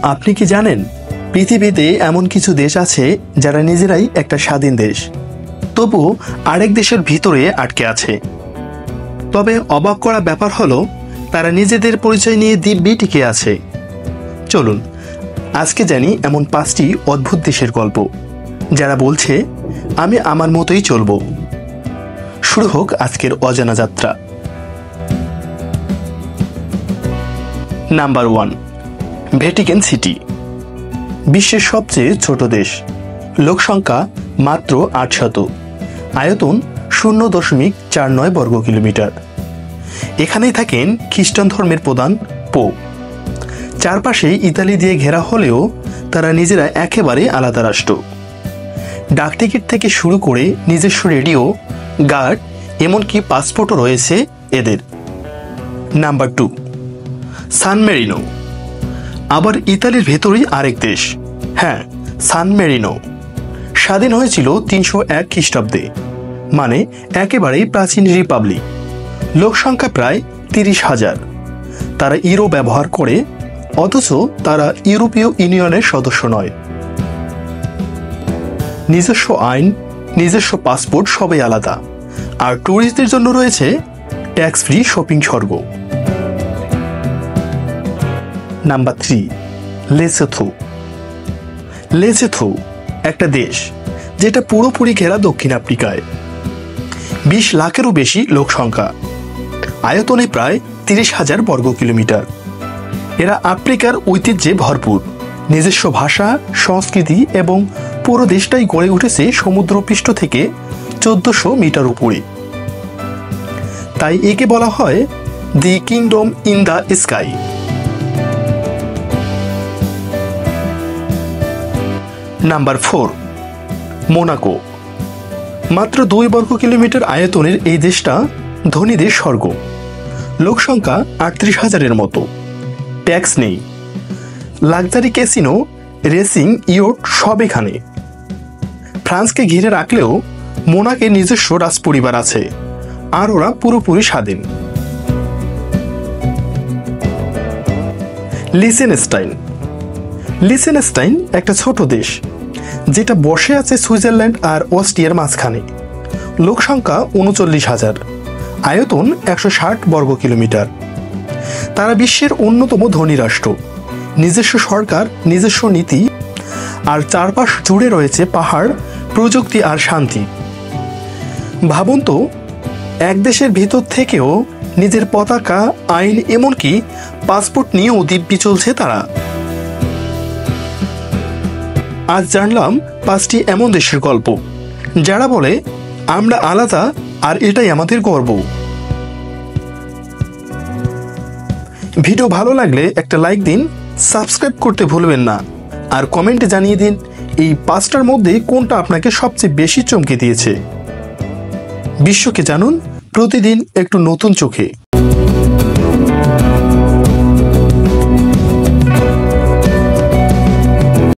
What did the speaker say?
আপনি কি জানেন পৃথিবীতে এমন কিছু দেশ আছে যারা নিজেরাই একটা স্বাধীন দেশ, তবু আরেক দেশের ভিতরে আটকে আছে। তবে অবাক করা ব্যাপার হলো তারা নিজেদের পরিচয় নিয়ে দিব্যি টিকে আছে। চলুন আজকে জানি এমন 5টি অদ্ভুত দেশের গল্প যারা বলছে আমি আমার মতোই চলব। শুরু হোক আজকের অজানা যাত্রা। Number 1, Vatican city. বিশ্বের সবচেয়ে ছোট দেশ, লোকসংখ্যা মাত্র 800, আয়তন 0.49 বর্গ কিলোমিটার। এখানেই থাকেন খ্রিস্টান ধর্মের প্রধান পোপ। চারপাশে ইতালি দিয়ে ঘেরা হলেও তারা নিজেরা একেবারে আলাদা রাষ্ট্র। ডাকটিকিট থেকে শুরু করে নিজস্ব রেডিও, গার্ড, এমনকি পাসপোর্টও রয়েছে এদের। নাম্বার 2, সান মেরিনো। আবার ইতালির ভেতরেই আরেক দেশ, হ্যাঁ, সান মেরিনো। স্বাধীন হয়েছিল 301 খ্রিস্টাব্দে, মানে একেবারেই প্রাচীন রিপাবলিক। লোকসংখ্যা প্রায় 30,000। তারা ইউরো ব্যবহার করে, অথচ তারা ইউরোপীয় ইউনিয়নের সদস্য নয়। নিজস্ব আইন, নিজস্ব পাসপোর্ট সবই আলাদা, আর ট্যুরিস্টদের জন্য রয়েছে ট্যাক্স ফ্রি শপিং স্বর্গ। Number 3, Lesotho. লেসোথো একটা দেশ যেটা পুরোপুরি ঘেরা দক্ষিণ আফ্রিকায়। 20 লাখেরও বেশি লোক সংখ্যা, আয়তনে প্রায় 30,000 বর্গ কিলোমিটার। এরা আফ্রিকার ঐতিহ্যে ভরপুর। নিজস্ব ভাষা, সংস্কৃতি এবং পুরো দেশটাই গড়ে উঠেছে সমুদ্রপৃষ্ঠ থেকে 1400 মিটার উপরে। তাই একে বলা হয় the kingdom in the sky. Number 4, Monaco. মাত্র 2 বর্গ কিলোমিটার আয়তনের এই দেশটা ধনীদের স্বর্গ। লোকসংখ্যা 38,000-এর মতো। ট্যাক্স নেই। লাক্সারি ক্যাসিনো, রেসিং, ইয়ট সব এখানে। ফ্রান্সকে ঘিরে রাখলেও মোনাকের নিজস্ব রাজপরিবার আছে, আর ওরা পুরোপুরি স্বাধীন। লিচেনস্টাইন। লিচেনস্টাইন একটা ছোট দেশ যেটা বসে আছে সুইজারল্যান্ড আর অস্ট্রিয়ার মাঝখানে। লোকসংখ্যা 39,000, আয়তন 160 বর্গ কিলোমিটার। তারা বিশ্বের অন্যতম ধনী রাষ্ট্র। নিজস্ব সরকার, নিজস্ব নীতি, আর চারপাশ জুড়ে রয়েছে পাহাড়, প্রযুক্তি আর শান্তি। ভাবুন তো, এক দেশের ভিতর থেকেও নিজের পতাকা, আইন, এমনকি পাসপোর্ট নিয়েও দিব্যি চলছে তারা। আজ জানলাম 5টি এমন দেশের গল্প যারা বলে আমরা আলাদা আর এটাই আমাদের গর্ব। ভিডিও ভালো লাগলে একটা লাইক দিন, সাবস্ক্রাইব করতে ভুলবেন না, আর কমেন্টে জানিয়ে দিন এই 5টার মধ্যে কোনটা আপনাকে সবচেয়ে বেশি চমকে দিয়েছে। বিশ্বকে জানুন প্রতিদিন একটু নতুন চোখে।